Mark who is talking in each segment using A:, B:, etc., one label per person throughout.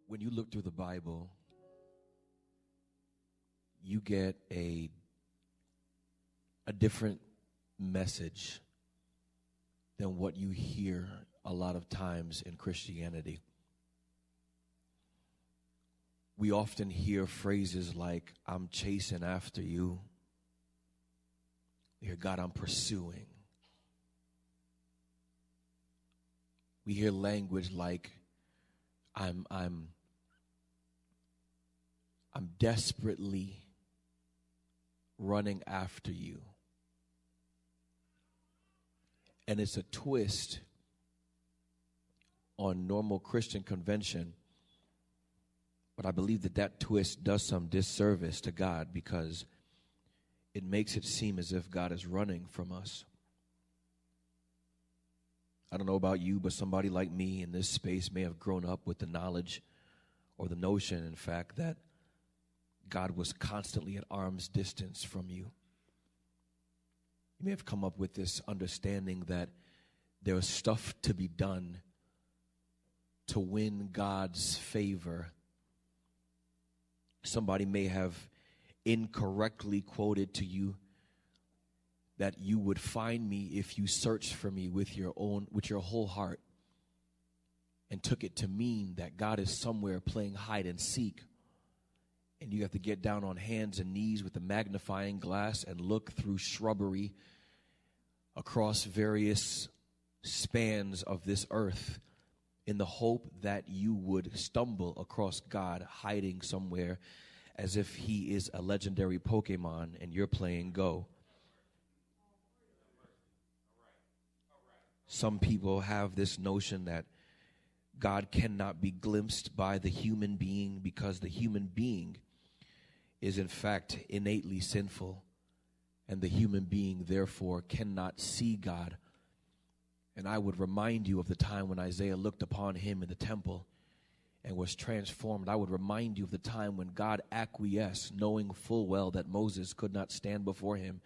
A: when you look through the Bible, you get a different message than what you hear a lot of times in Christianity. We often hear phrases like, I'm chasing after you. We hear, God, I'm pursuing. We hear language like, I'm desperately running after you. And it's a twist on normal Christian convention, but I believe that twist does some disservice to God because it makes it seem as if God is running from us. I don't know about you, but somebody like me in this space may have grown up with the knowledge or the notion, in fact, that God was constantly at arm's distance from you. You may have come up with this understanding that there was stuff to be done to win God's favor. Somebody may have incorrectly quoted to you that you would find me if you searched for me with your whole heart, and took it to mean that God is somewhere playing hide and seek, and you have to get down on hands and knees with a magnifying glass and look through shrubbery across various spans of this earth in the hope that you would stumble across God hiding somewhere as if he is a legendary Pokemon and you're playing Go. Some people have this notion that God cannot be glimpsed by the human being because the human being is in fact innately sinful, and the human being therefore cannot see God. And I would remind you of the time when Isaiah looked upon him in the temple and was transformed. I would remind you of the time when God acquiesced, knowing full well that Moses could not stand before him,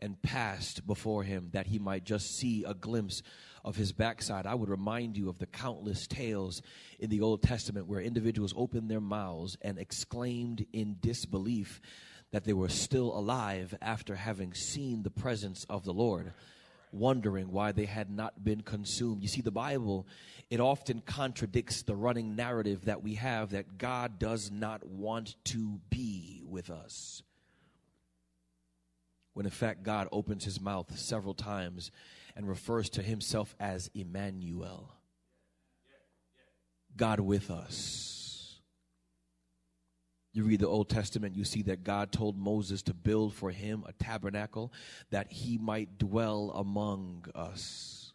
A: and passed before him that he might just see a glimpse of his backside. I would remind you of the countless tales in the Old Testament where individuals opened their mouths and exclaimed in disbelief that they were still alive after having seen the presence of the Lord, wondering why they had not been consumed. You see, the Bible, it often contradicts the running narrative that we have that God does not want to be with us, when in fact God opens his mouth several times and refers to himself as Emmanuel, God with us. You read the Old Testament, you see that God told Moses to build for him a tabernacle that he might dwell among us.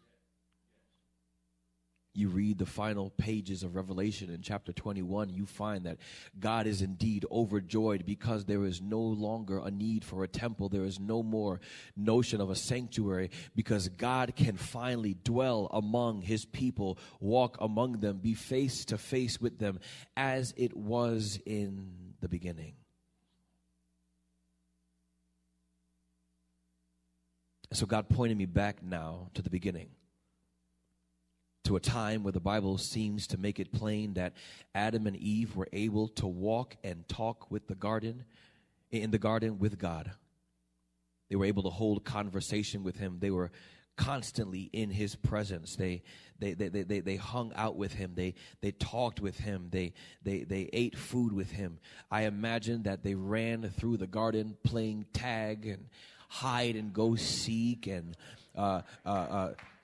A: You read the final pages of Revelation in chapter 21, you find that God is indeed overjoyed because there is no longer a need for a temple. There is no more notion of a sanctuary because God can finally dwell among his people, walk among them, be face to face with them as it was in the beginning. So God pointed me back now to the beginning, to a time where the Bible seems to make it plain that Adam and Eve were able to walk and talk in the garden with God. They were able to hold conversation with him. They were constantly in his presence. They hung out with him. They talked with him. They ate food with him. I imagine that they ran through the garden playing tag and hide and go seek and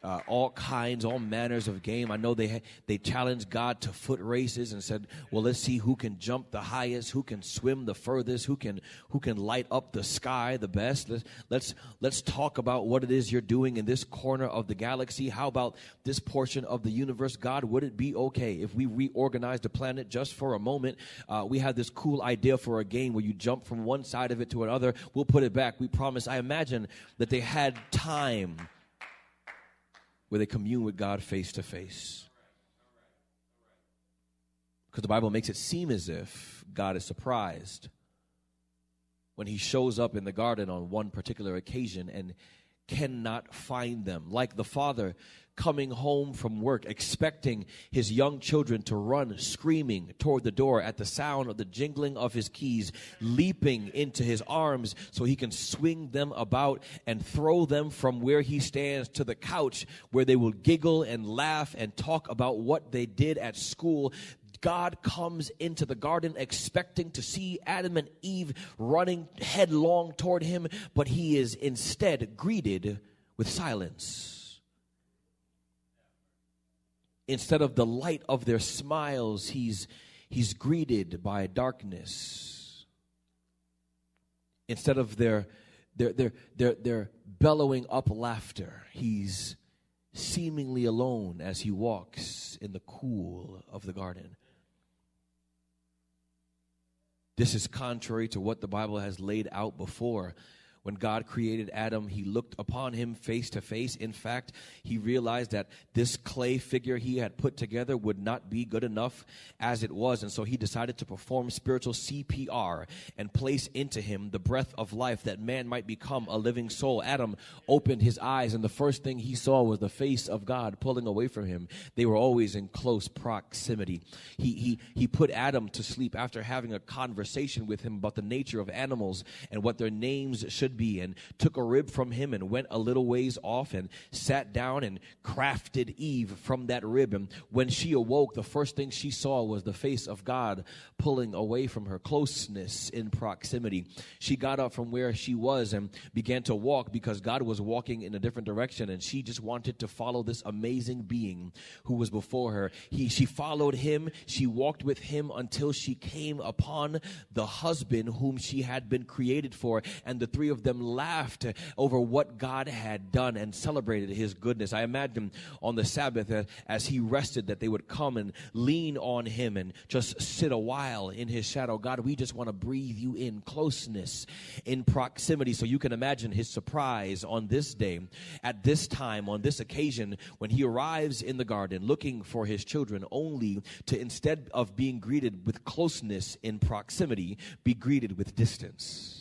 A: all manners of game. I know they challenged God to foot races and said, well, let's see who can jump the highest, who can swim the furthest, who can light up the sky the best. Let's talk about what it is you're doing in this corner of the galaxy. How about this portion of the universe? God, would it be okay if we reorganized the planet just for a moment? We have this cool idea for a game where you jump from one side of it to another. We'll put it back. We promise. I imagine that they had time where they commune with God face to face. Because the Bible makes it seem as if God is surprised when he shows up in the garden on one particular occasion and cannot find them. Like the father coming home from work, expecting his young children to run screaming toward the door at the sound of the jingling of his keys, leaping into his arms so he can swing them about and throw them from where he stands to the couch where they will giggle and laugh and talk about what they did at school. God comes into the garden expecting to see Adam and Eve running headlong toward him, but he is instead greeted with silence. Instead of the light of their smiles, he's greeted by darkness. Instead of their bellowing up laughter, he's seemingly alone as he walks in the cool of the garden. This is contrary to what the Bible has laid out before. When God created Adam, he looked upon him face to face. In fact, he realized that this clay figure he had put together would not be good enough as it was. And so he decided to perform spiritual CPR and place into him the breath of life that man might become a living soul. Adam opened his eyes, and the first thing he saw was the face of God pulling away from him. They were always in close proximity. He put Adam to sleep after having a conversation with him about the nature of animals and what their names should be, and took a rib from him and went a little ways off and sat down and crafted Eve from that rib. And when she awoke, the first thing she saw was the face of God pulling away from her. Closeness in proximity. She got up from where she was and began to walk because God was walking in a different direction, and she just wanted to follow this amazing being who was before her. She followed him. She walked with him until she came upon the husband whom she had been created for, and the three of them laughed over what God had done and celebrated his goodness. I imagine on the Sabbath as he rested that they would come and lean on him and just sit a while in his shadow. God, we just want to breathe you in. Closeness in proximity. So you can imagine his surprise on this day, at this time, on this occasion, when he arrives in the garden looking for his children, only to, instead of being greeted with closeness in proximity, be greeted with distance.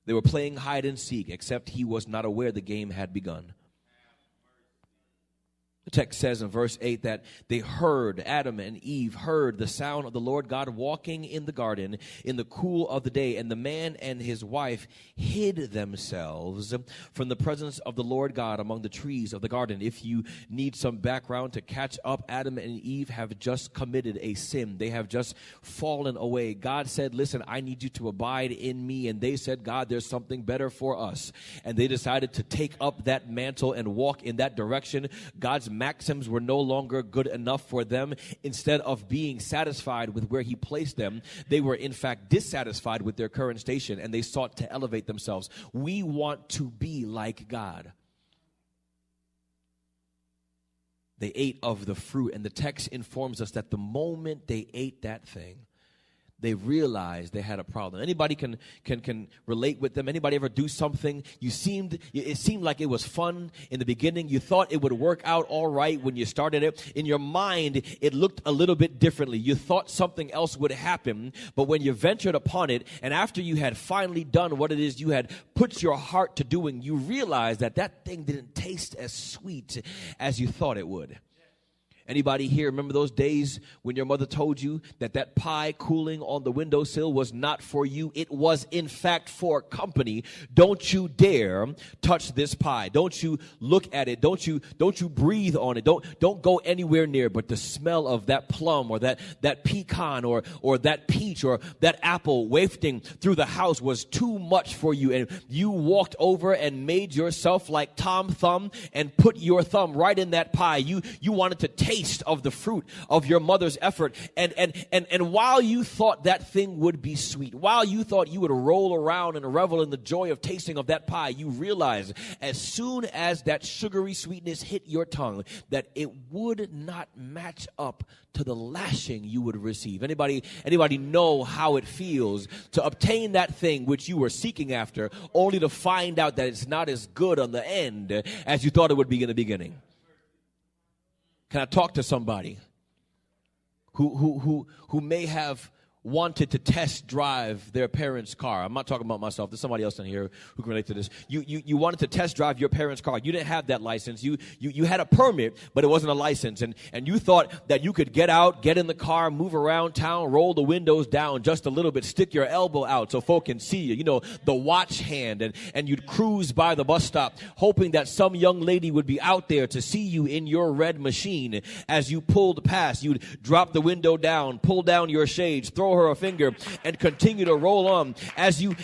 A: They were playing hide and seek, except he was not aware the game had begun. The text says in verse 8 that they heard, Adam and Eve heard the sound of the Lord God walking in the garden in the cool of the day, and the man and his wife hid themselves from the presence of the Lord God among the trees of the garden. If you need some background to catch up, Adam and Eve have just committed a sin. They have just fallen away. God said, listen, I need you to abide in me. And they said, God, there's something better for us. And they decided to take up that mantle and walk in that direction. God's maxims were no longer good enough for them. Instead of being satisfied with where he placed them, they were in fact dissatisfied with their current station, and they sought to elevate themselves. We want to be like God. They ate of the fruit, and the text informs us that the moment they ate that thing, they realized they had a problem. Anybody can relate with them. Anybody ever do something? It seemed like it was fun in the beginning. You thought it would work out all right when you started it. In your mind, it looked a little bit differently. You thought something else would happen, but when you ventured upon it, and after you had finally done what it is you had put your heart to doing, you realized that thing didn't taste as sweet as you thought it would. Anybody here remember those days when your mother told you that pie cooling on the windowsill was not for you? It was, in fact, for company. Don't you dare touch this pie. Don't you look at it. Don't you breathe on it. Don't go anywhere near. But the smell of that plum or that pecan or that peach or that apple wafting through the house was too much for you. And you walked over and made yourself like Tom Thumb and put your thumb right in that pie. You wanted to taste of the fruit of your mother's effort. And while you thought that thing would be sweet, while you thought you would roll around and revel in the joy of tasting of that pie, you realized as soon as that sugary sweetness hit your tongue that it would not match up to the lashing you would receive. Anybody know how it feels to obtain that thing which you were seeking after, only to find out that it's not as good on the end as you thought it would be in the beginning? Can I talk to somebody who may have wanted to test drive their parents' car. I'm not talking about myself. There's somebody else in here who can relate to this. You wanted to test drive your parents' car. You didn't have that license. You had a permit, but it wasn't a license. And you thought that you could get out, get in the car, move around town, roll the windows down just a little bit, stick your elbow out so folk can see you. You know, the watch hand. And you'd cruise by the bus stop, hoping that some young lady would be out there to see you in your red machine. As you pulled past, you'd drop the window down, pull down your shades, throw her a finger, and continue to roll on as you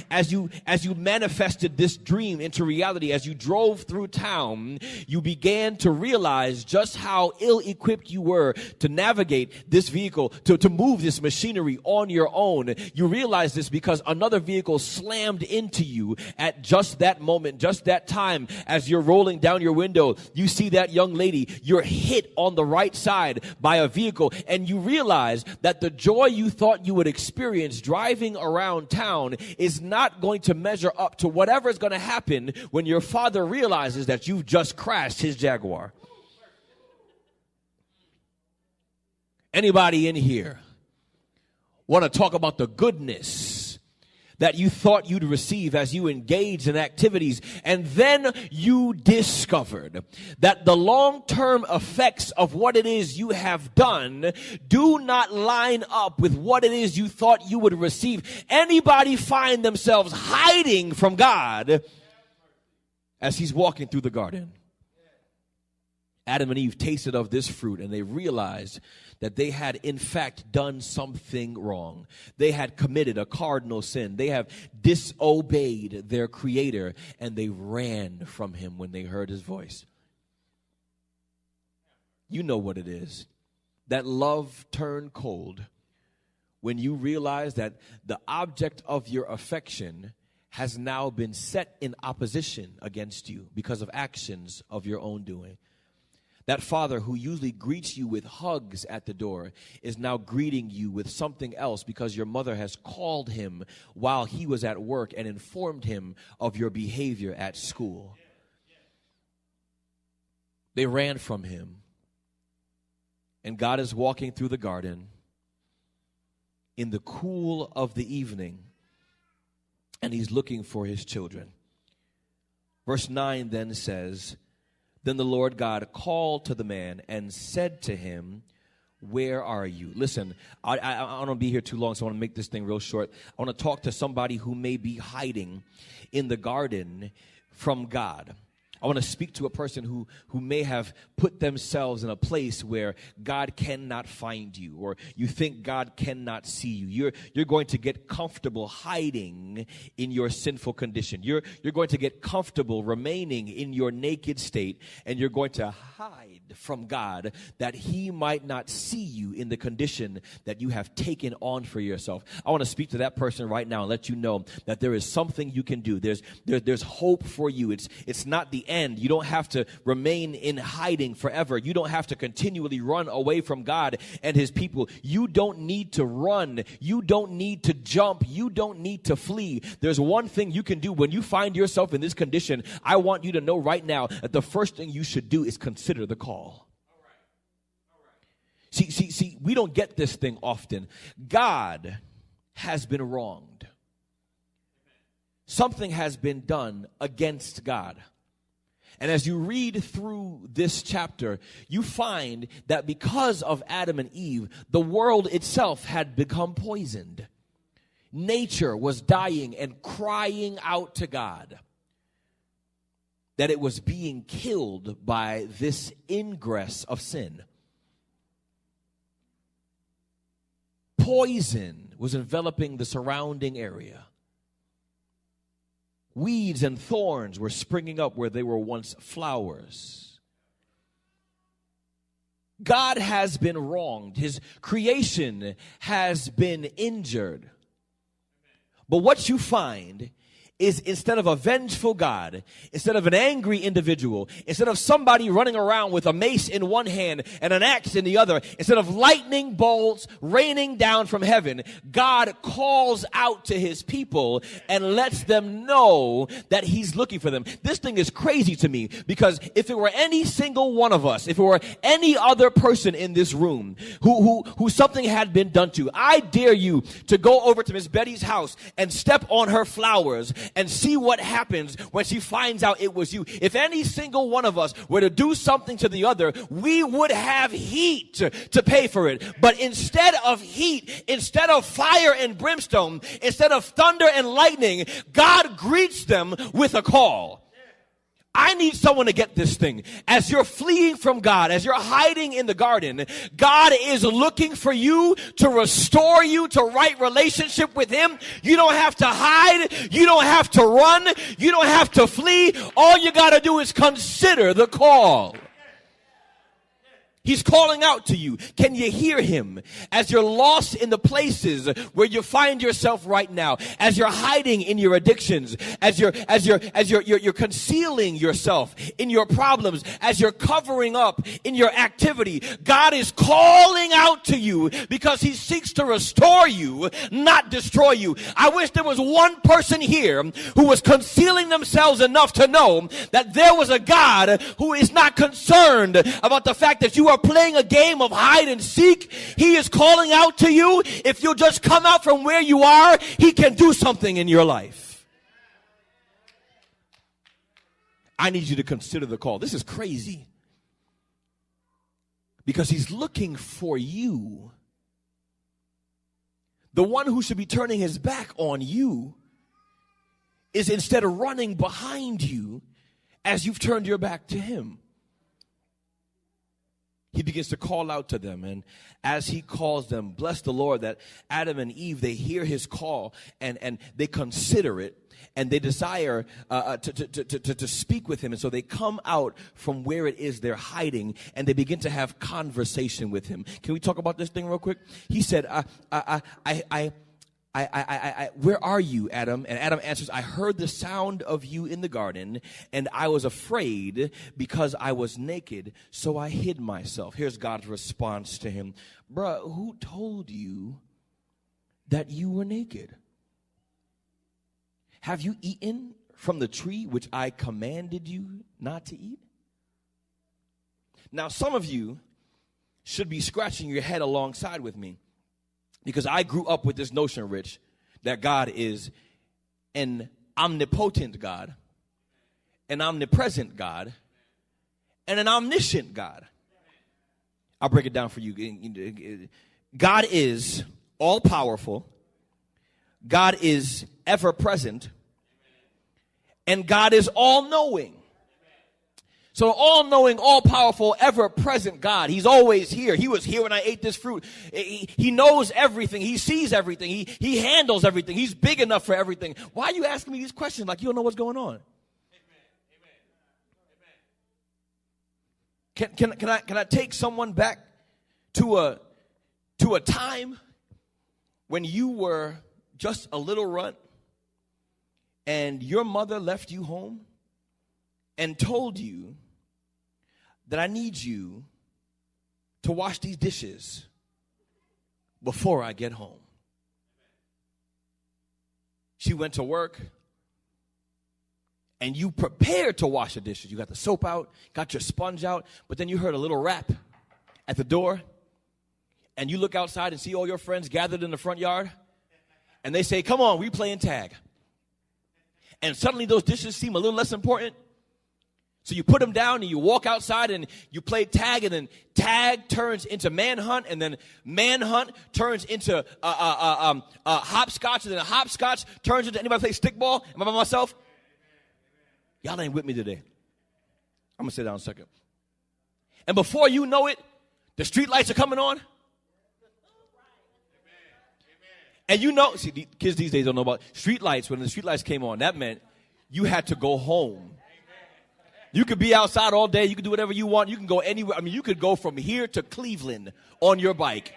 A: manifested this dream into reality. As you drove through town, you began to realize just how ill-equipped you were to navigate this vehicle, to move this machinery on your own. You realized this because another vehicle slammed into you at just that moment, just that time. As you're rolling down your window, you see that young lady, you're hit on the right side by a vehicle, and you realize that the joy you thought you would experience driving around town is not going to measure up to whatever is going to happen when your father realizes that you've just crashed his Jaguar. Anybody in here want to talk about the goodness that you thought you'd receive as you engaged in activities, and then you discovered that the long-term effects of what it is you have done do not line up with what it is you thought you would receive? Anybody find themselves hiding from God as he's walking through the garden? Adam and Eve tasted of this fruit, and they realized that they had in fact done something wrong. They had committed a cardinal sin. They have disobeyed their Creator, and they ran from him when they heard his voice. You know what it is. That love turned cold when you realize that the object of your affection has now been set in opposition against you because of actions of your own doing. That father who usually greets you with hugs at the door is now greeting you with something else because your mother has called him while he was at work and informed him of your behavior at school. They ran from him. And God is walking through the garden in the cool of the evening, and he's looking for his children. Verse 9 then says, "Then the Lord God called to the man and said to him, 'Where are you?'" Listen, I don't want to be here too long, so I want to make this thing real short. I want to talk to somebody who may be hiding in the garden from God. I want to speak to a person who may have put themselves in a place where God cannot find you, or you think God cannot see you. You're going to get comfortable hiding in your sinful condition. You're going to get comfortable remaining in your naked state, and you're going to hide from God that he might not see you in the condition that you have taken on for yourself. I want to speak to that person right now and let you know that there is something you can do. There's hope for you. It's not the end. You don't have to remain in hiding forever. You don't have to continually run away from God and his people. You don't need to run. You don't need to jump. You don't need to flee. There's one thing you can do when you find yourself in this condition. I want you to know right now that the first thing you should do is consider the call. See, we don't get this thing often. God has been wronged. Something has been done against God. And as you read through this chapter, you find that because of Adam and Eve, the world itself had become poisoned. Nature was dying and crying out to God that it was being killed by this ingress of sin. Poison was enveloping the surrounding area. Weeds and thorns were springing up where they were once flowers. God has been wronged. His creation has been injured. But what you find is instead of a vengeful God, instead of an angry individual, instead of somebody running around with a mace in one hand and an axe in the other, instead of lightning bolts raining down from heaven, God calls out to his people and lets them know that he's looking for them. This thing is crazy to me, because if it were any single one of us, if it were any other person in this room who something had been done to, I dare you to go over to Miss Betty's house and step on her flowers and see what happens when she finds out it was you. If any single one of us were to do something to the other, we would have heat to pay for it. But instead of heat, instead of fire and brimstone, instead of thunder and lightning, God greets them with a call. I need someone to get this thing. As you're fleeing from God, as you're hiding in the garden, God is looking for you to restore you to right relationship with him. You don't have to hide. You don't have to run. You don't have to flee. All you got to do is consider the call. He's calling out to you. Can you hear him? As you're lost in the places where you find yourself right now, as you're hiding in your addictions, as you're concealing yourself in your problems, as you're covering up in your activity, God is calling out to you because he seeks to restore you, not destroy you. I wish there was one person here who was concealing themselves enough to know that there was a God who is not concerned about the fact that you are playing a game of hide and seek. He is calling out to you. If you'll just come out from where you are, he can do something in your life. I need you to consider the call. This is crazy, because he's looking for you. The one who should be turning his back on you is instead of running behind you as you've turned your back to him. He begins to call out to them, and as he calls them, bless the Lord that Adam and Eve, they hear his call and they consider it, and they desire to speak with him. And so they come out from where it is they're hiding, and they begin to have conversation with him. Can we talk about this thing real quick? He said, where are you, Adam? And Adam answers, I heard the sound of you in the garden, and I was afraid because I was naked, so I hid myself. Here's God's response to him. Bruh, who told you that you were naked? Have you eaten from the tree which I commanded you not to eat? Now, some of you should be scratching your head alongside with me, because I grew up with this notion, Rich, that God is an omnipotent God, an omnipresent God, and an omniscient God. I'll break it down for you. God is all-powerful. God is ever-present. And God is all-knowing. So all-knowing, all-powerful, ever-present God. He's always here. He was here when I ate this fruit. He knows everything. He sees everything. He handles everything. He's big enough for everything. Why are you asking me these questions like you don't know what's going on? Can I take someone back to a time when you were just a little runt and your mother left you home and told you that I need you to wash these dishes before I get home? She went to work, and you prepared to wash the dishes. You got the soap out, got your sponge out, but then you heard a little rap at the door, and you look outside and see all your friends gathered in the front yard, and they say, come on, we playing tag. And suddenly those dishes seem a little less important. So you put them down and you walk outside and you play tag, and then tag turns into manhunt, and then manhunt turns into hopscotch, and then hopscotch turns into, anybody play stickball? Am I by myself? Y'all ain't with me today. I'm going to sit down a second. And before you know it, the street lights are coming on. And you know, see, the kids these days don't know about street lights. When the street lights came on, that meant you had to go home. You could be outside all day. You could do whatever you want. You can go anywhere. I mean, you could go from here to Cleveland on your bike.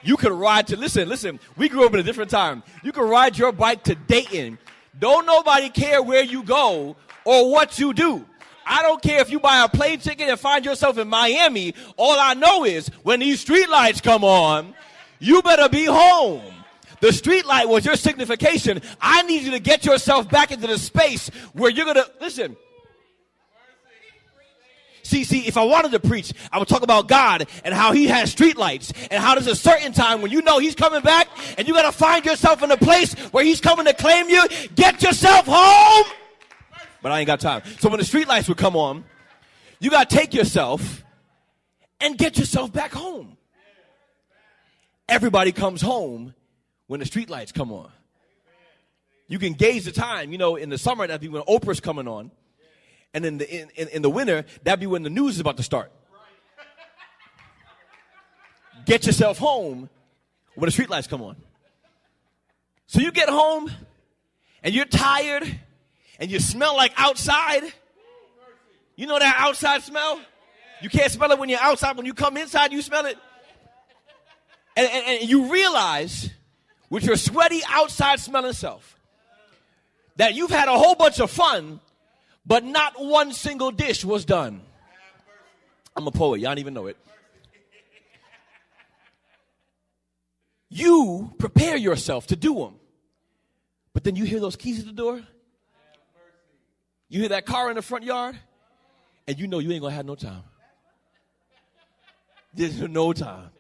A: You could ride to, listen, we grew up in a different time. You could ride your bike to Dayton. Don't nobody care where you go or what you do. I don't care if you buy a plane ticket and find yourself in Miami. All I know is when these street lights come on, you better be home. The street light was your signification. I need you to get yourself back into the space where you're going to, listen. See, if I wanted to preach, I would talk about God and how he has street lights and how there's a certain time when you know he's coming back and you got to find yourself in a place where he's coming to claim you. Get yourself home. But I ain't got time. So when the street lights would come on, you got to take yourself and get yourself back home. Everybody comes home when the street lights come on. You can gauge the time. You know, in the summer, that'd be when Oprah's coming on. And in the winter, that'd be when the news is about to start. Get yourself home when the street lights come on. So you get home, and you're tired, and you smell like outside. You know that outside smell? You can't smell it when you're outside. When you come inside, you smell it. And you realize, with your sweaty outside smelling self, that you've had a whole bunch of fun, but not one single dish was done. I'm a poet. Y'all don't even know it. You prepare yourself to do them. But then you hear those keys at the door. You hear that car in the front yard. And you know you ain't going to have no time. There's no time.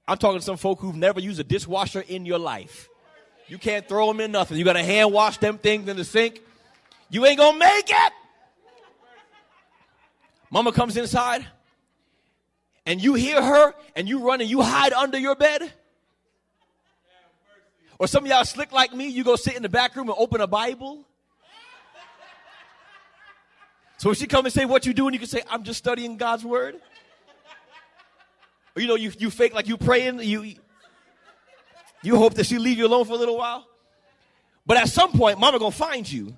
A: I'm talking to some folk who've never used a dishwasher in your life. You can't throw them in nothing. You got to hand wash them things in the sink. You ain't going to make it. Mama comes inside, and you hear her, and you run and you hide under your bed. Or some of y'all slick like me, you go sit in the back room and open a Bible. So when she come and say what you doing, you can say, I'm just studying God's word. Or you know, you fake like you praying. You hope that she leave you alone for a little while. But at some point, mama going to find you.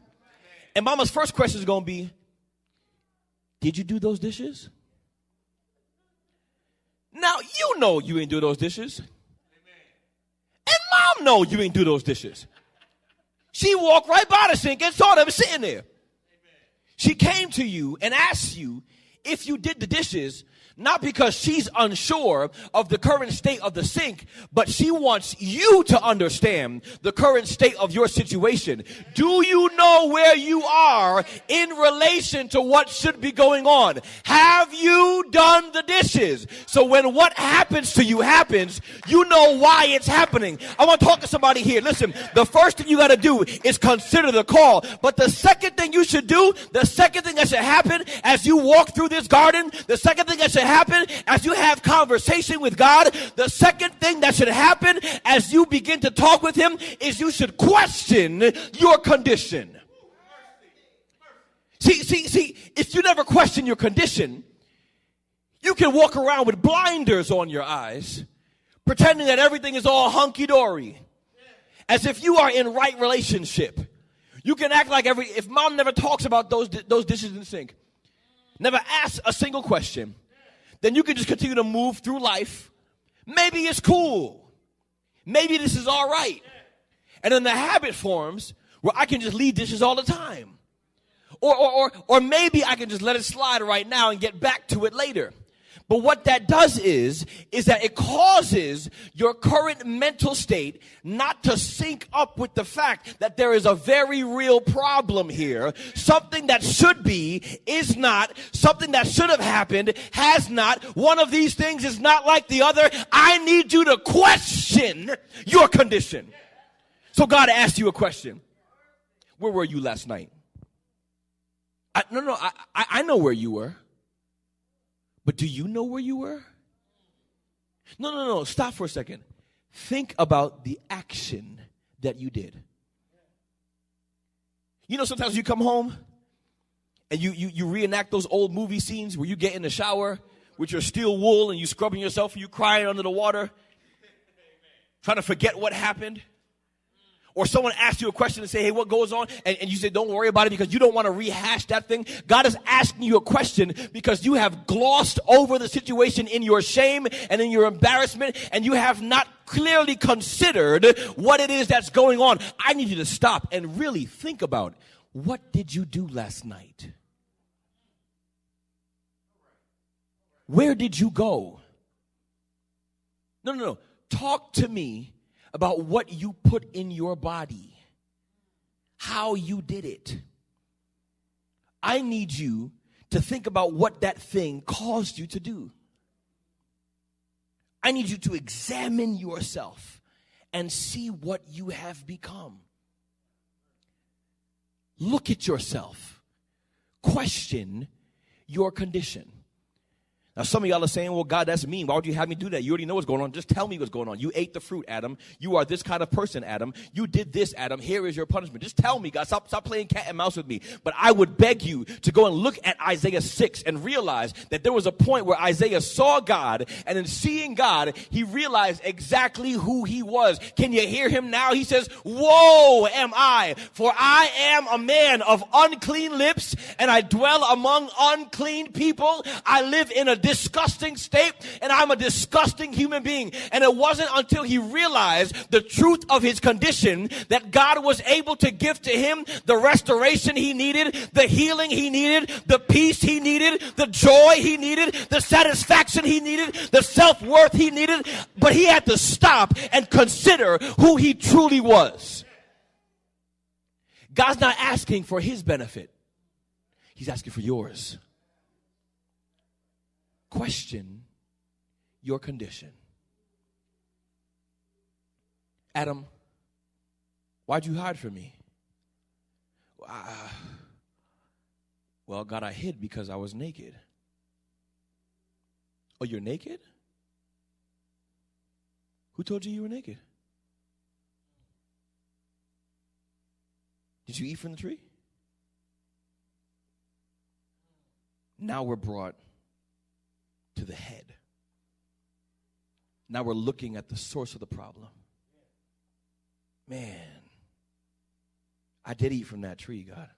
A: And mama's first question is going to be, did you do those dishes? Now, you know you ain't do those dishes. And mom know you ain't do those dishes. She walked right by the sink and saw them sitting there. She came to you and asked you if you did the dishes, not because she's unsure of the current state of the sink, but she wants you to understand the current state of your situation. Do you know where you are in relation to what should be going on? Have you done the dishes? So when what happens to you happens, you know why it's happening. I want to talk to somebody here. Listen, the first thing you got to do is consider the call. But the second thing you should do, the second thing that should happen as you walk through this garden, the second thing that should happen as you have conversation with God, the second thing that should happen as you begin to talk with him is you should question your condition. See, if you never question your condition, you can walk around with blinders on your eyes, pretending that everything is all hunky-dory, as if you are in right relationship. You can act like if mom never talks about those dishes in the sink, never asks a single question, then you can just continue to move through life. Maybe it's cool. Maybe this is all right. And then the habit forms where I can just leave dishes all the time. Or maybe I can just let it slide right now and get back to it later. But what that does is that it causes your current mental state not to sync up with the fact that there is a very real problem here. Something that should be is not. Something that should have happened has not. One of these things is not like the other. I need you to question your condition. So God asked you a question. Where were you last night? I know where you were. But do you know where you were? No. Stop for a second. Think about the action that you did. You know, sometimes you come home and you reenact those old movie scenes where you get in the shower with your steel wool and you scrubbing yourself and you crying under the water, trying to forget what happened. or someone asks you a question and say, hey, what goes on? And you say, don't worry about it because you don't want to rehash that thing. God is asking you a question because you have glossed over the situation in your shame and in your embarrassment, and you have not clearly considered what it is that's going on. I need you to stop and really think about, what did you do last night? Where did you go? No. Talk to me about what you put in your body, how you did it. I need you to think about what that thing caused you to do. I need you to examine yourself and see what you have become. Look at yourself. Question your condition. Now, some of y'all are saying, well, God, that's mean. Why would you have me do that? You already know what's going on. Just tell me what's going on. You ate the fruit, Adam. You are this kind of person, Adam. You did this, Adam. Here is your punishment. Just tell me, God. Stop playing cat and mouse with me. But I would beg you to go and look at Isaiah 6 and realize that there was a point where Isaiah saw God, and in seeing God, he realized exactly who he was. Can you hear him now? He says, woe am I, for I am a man of unclean lips, and I dwell among unclean people. I live in a disgusting state, and I'm a disgusting human being. And it wasn't until he realized the truth of his condition that God was able to give to him the restoration he needed, the healing he needed, the peace he needed, the joy he needed, the satisfaction he needed, the self-worth he needed. But he had to stop and consider who he truly was. God's not asking for his benefit. He's asking for yours. Question your condition. Adam, why'd you hide from me? Well, God, I hid because I was naked. Oh, you're naked? Who told you were naked? Did you eat from the tree? Now we're brought to the head. Now we're looking at the source of the problem. Man, I did eat from that tree, God.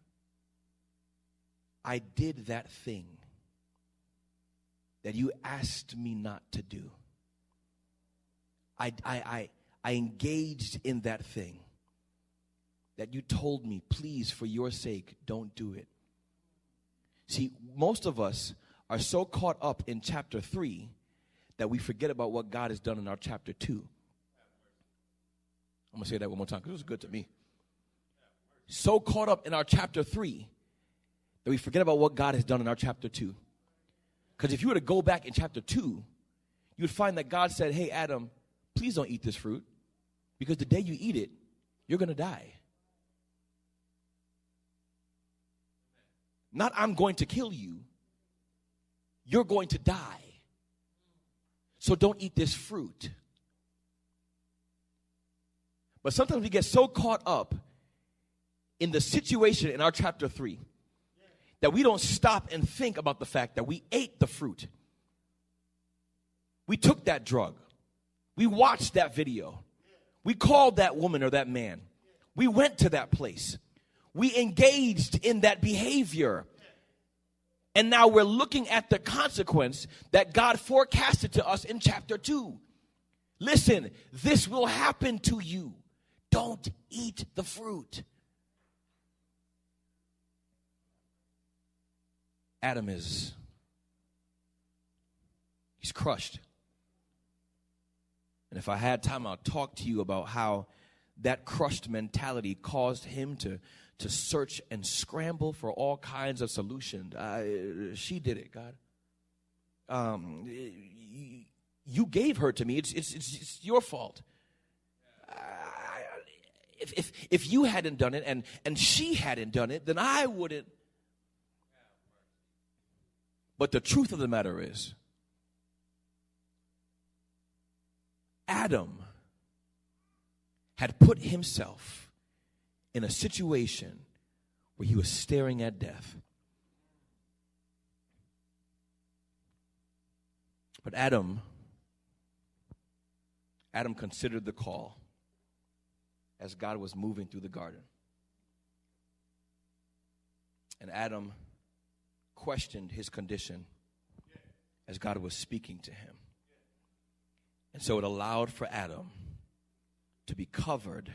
A: I did that thing that you asked me not to do. I engaged in that thing that you told me, please, for your sake, don't do it. See, most of us are so caught up in chapter 3 that we forget about what God has done in our chapter 2. I'm going to say that one more time because it was good to me. So caught up in our chapter 3 that we forget about what God has done in our chapter 2. Because if you were to go back in chapter 2, you would find that God said, hey, Adam, please don't eat this fruit because the day you eat it, you're going to die. Not I'm going to kill you. You're going to die. So don't eat this fruit. But sometimes we get so caught up in the situation in our chapter 3 that we don't stop and think about the fact that we ate the fruit. We took that drug. We watched that video. We called that woman or that man. We went to that place. We engaged in that behavior. And now we're looking at the consequence that God forecasted to us in chapter 2. Listen, this will happen to you. Don't eat the fruit. Adam he's crushed. And if I had time, I'll talk to you about how that crushed mentality caused him to search and scramble for all kinds of solutions. She did it, God. You gave her to me. It's your fault. If you hadn't done it and she hadn't done it, then I wouldn't. But the truth of the matter is, Adam had put himself in a situation where he was staring at death. But Adam considered the call. as God was moving through the garden. And Adam questioned his condition as God was speaking to him. And so it allowed for Adam to be covered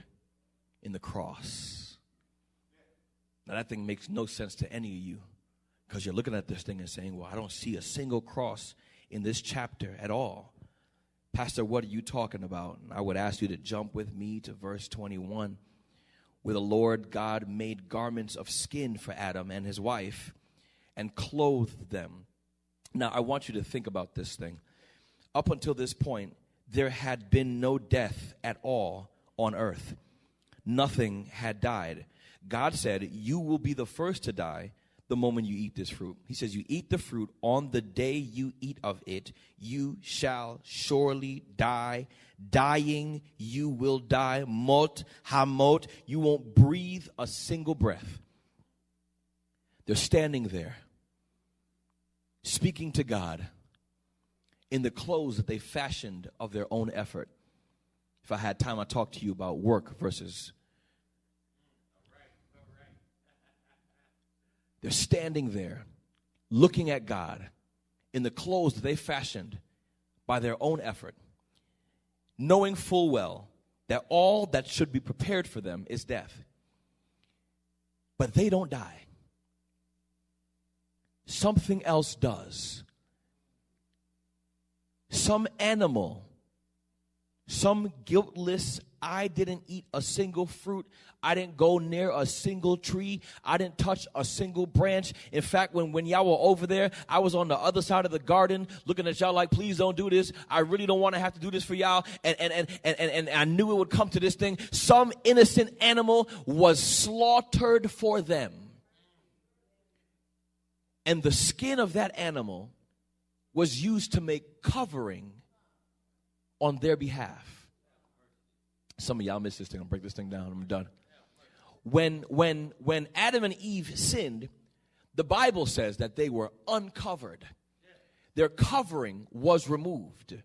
A: in the cross. Now that thing makes no sense to any of you, because you're looking at this thing and saying, well, I don't see a single cross in this chapter at all. Pastor, what are you talking about? And I would ask you to jump with me to verse 21, where the Lord God made garments of skin for Adam and his wife and clothed them. Now, I want you to think about this thing. Up until this point, there had been no death at all on earth. Nothing had died. God said, you will be the first to die the moment you eat this fruit. He says, you eat the fruit, on the day you eat of it, you shall surely die. Dying, you will die. Mot hamot, you won't breathe a single breath. They're standing there, speaking to God in the clothes that they fashioned of their own effort. If I had time, I'd talk to you about work versus. They're standing there, looking at God in the clothes that they fashioned by their own effort, knowing full well that all that should be prepared for them is death. But they don't die. Something else does. Some animal, some guiltless, I didn't eat a single fruit. I didn't go near a single tree. I didn't touch a single branch. In fact, when y'all were over there, I was on the other side of the garden looking at y'all like, please don't do this. I really don't want to have to do this for y'all. And I knew it would come to this thing. Some innocent animal was slaughtered for them. And the skin of that animal was used to make covering on their behalf. Some of y'all missed this thing. I'm going to break this thing down. I'm done. When Adam and Eve sinned, the Bible says that they were uncovered. Their covering was removed.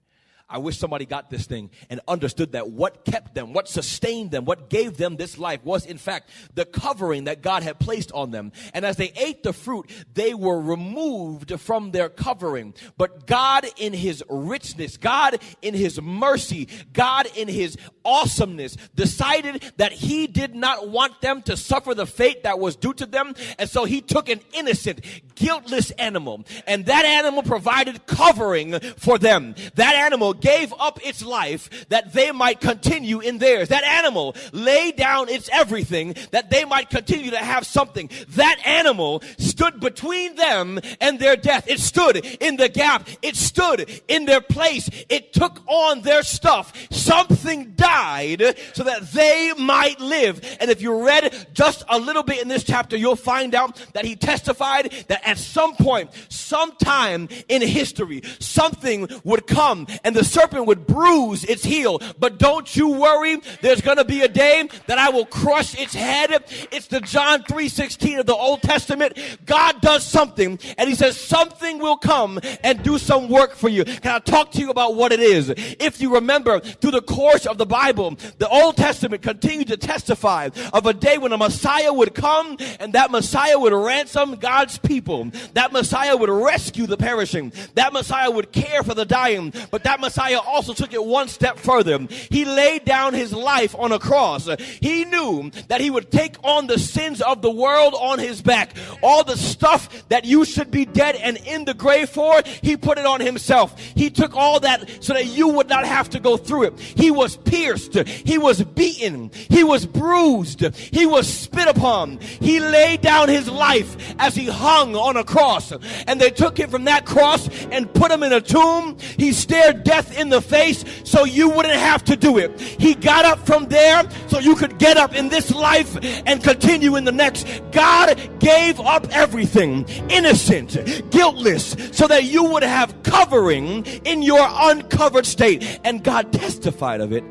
A: I wish somebody got this thing and understood that what kept them, what sustained them, what gave them this life was, in fact, the covering that God had placed on them. And as they ate the fruit, they were removed from their covering. But God in his richness, God in his mercy, God in his awesomeness decided that he did not want them to suffer the fate that was due to them. And so he took an innocent, guiltless animal, and that animal provided covering for them. That animal gave up its life that they might continue in theirs. That animal laid down its everything that they might continue to have something. That animal stood between them and their death. It stood in the gap. It stood in their place. It took on their stuff. Something died so that they might live. And if you read just a little bit in this chapter, you'll find out that he testified that at some point, sometime in history, something would come and the serpent would bruise its heel. But don't you worry, there's going to be a day that I will crush its head. It's the John 3:16 of the Old Testament. God does something and he says something will come and do some work for you. Can I talk to you about what it is? If you remember, through the course of the Bible, the Old Testament continued to testify of a day when a Messiah would come and that Messiah would ransom God's people. That Messiah would rescue the perishing. That Messiah would care for the dying. But that Messiah also took it one step further. He laid down his life on a cross. He knew that he would take on the sins of the world on his back. All the stuff that you should be dead and in the grave for, he put it on himself. He took all that so that you would not have to go through it. He was pierced. He was beaten. He was bruised. He was spit upon. He laid down his life as he hung on a cross. And they took him from that cross and put him in a tomb. He stared death in the face so you wouldn't have to do it. He got up from there so you could get up in this life and continue in the next. God gave up everything, innocent, guiltless, so that you would have covering in your uncovered state. And God testified of it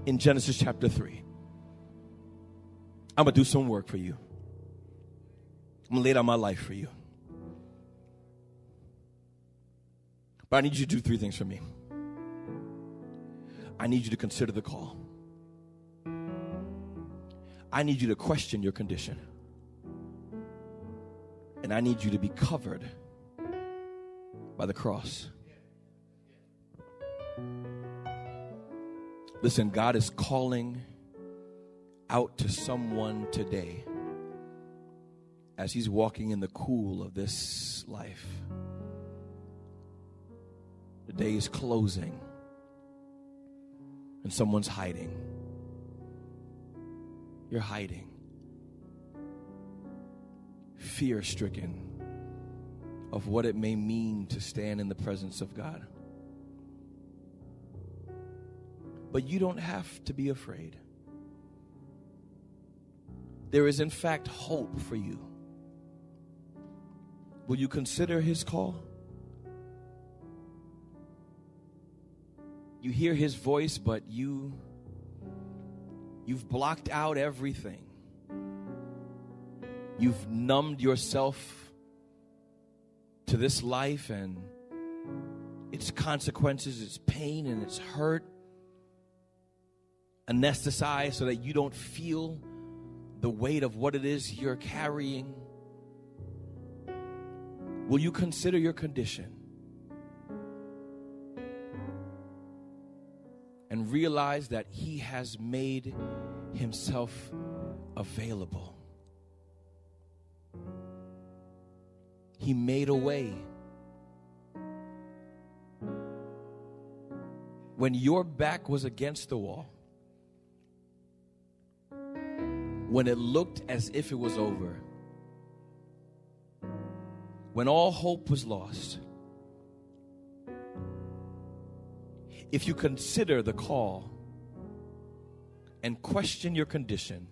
A: in Genesis chapter 3. I'm going to do some work for you. I'm going to lay down my life for you. But I need you to do three things for me. I need you to consider the call. I need you to question your condition. And I need you to be covered by the cross. Listen, God is calling out to someone today as he's walking in the cool of this life. The day is closing and someone's hiding. You're hiding. Fear-stricken of what it may mean to stand in the presence of God. But you don't have to be afraid. There is, in fact, hope for you. Will you consider his call? You hear his voice, but you've blocked out everything. You've numbed yourself to this life and its consequences, its pain and its hurt. Anesthetized so that you don't feel the weight of what it is you're carrying. Will you consider your condition and realize that he has made himself available? He made a way. When your back was against the wall, when it looked as if it was over, when all hope was lost, if you consider the call and question your condition,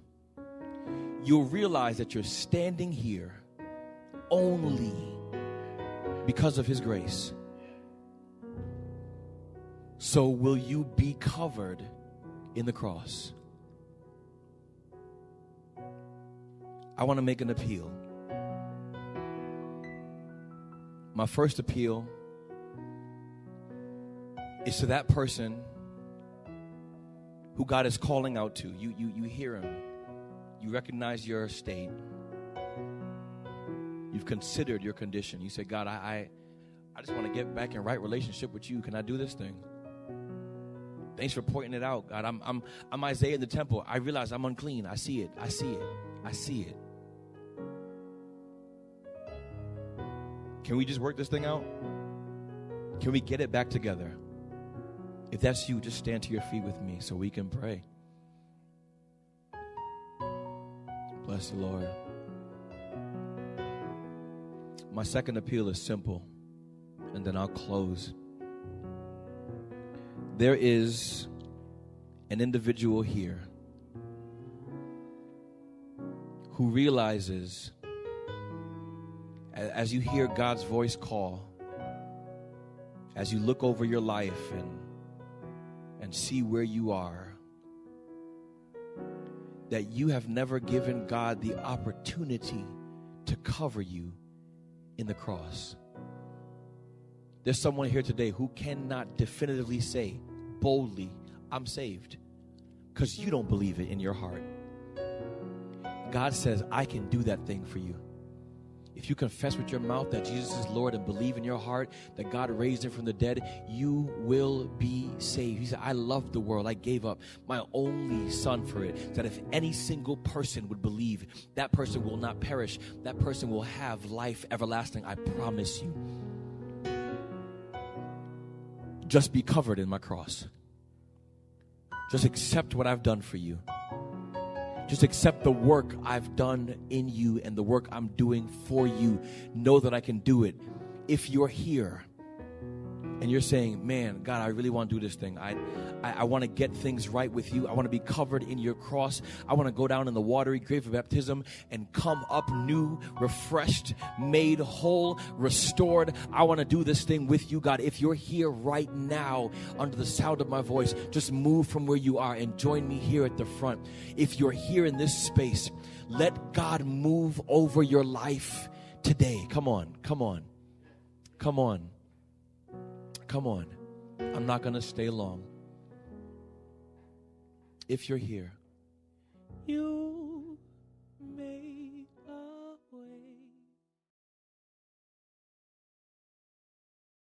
A: you'll realize that you're standing here only because of his grace. So will you be covered in the cross? I want to make an appeal. My first appeal is to that person who God is calling out to. You hear him. You recognize your state. You've considered your condition. You say, God, I just want to get back in right relationship with you. Can I do this thing? Thanks for pointing it out, God. I'm Isaiah in the temple. I realize I'm unclean. I see it. I see it. I see it. Can we just work this thing out? Can we get it back together? If that's you, just stand to your feet with me so we can pray. Bless the Lord. My second appeal is simple, and then I'll close. There is an individual here who realizes, as you hear God's voice call, as you look over your life and see where you are, that you have never given God the opportunity to cover you in the cross. There's someone here today who cannot definitively say boldly, I'm saved, because you don't believe it in your heart. God says, I can do that thing for you. If you confess with your mouth that Jesus is Lord and believe in your heart that God raised him from the dead, you will be saved. He said, I love the world. I gave up my only son for it. That if any single person would believe, that person will not perish. That person will have life everlasting. I promise you. Just be covered in my cross. Just accept what I've done for you. Just accept the work I've done in you and the work I'm doing for you. Know that I can do it. If you're here and you're saying, man, God, I really want to do this thing. I want to get things right with you. I want to be covered in your cross. I want to go down in the watery grave of baptism and come up new, refreshed, made whole, restored. I want to do this thing with you, God. If you're here right now under the sound of my voice, just move from where you are and join me here at the front. If you're here in this space, let God move over your life today. Come on, come on, come on. Come on. I'm not going to stay long. If you're here, you